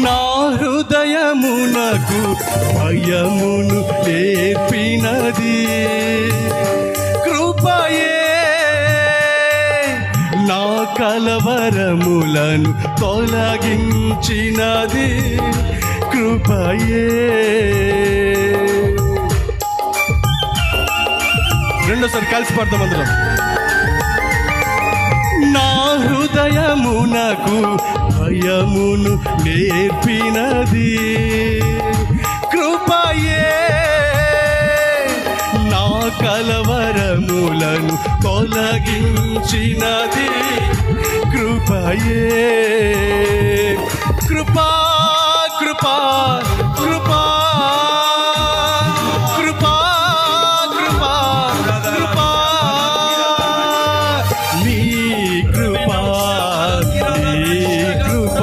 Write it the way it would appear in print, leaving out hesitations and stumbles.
నా హృదయమునకు భయమును నేర్పినది కృపయే, నా కలవరములను తొలగించినది కృపయే. రెండోసారి కలిసి పడతాం అందరం. నా హృదయమునకు భయమును నేర్పినది కృపయే, నా కలవరములను తొలగించినది కృపయే. కృపా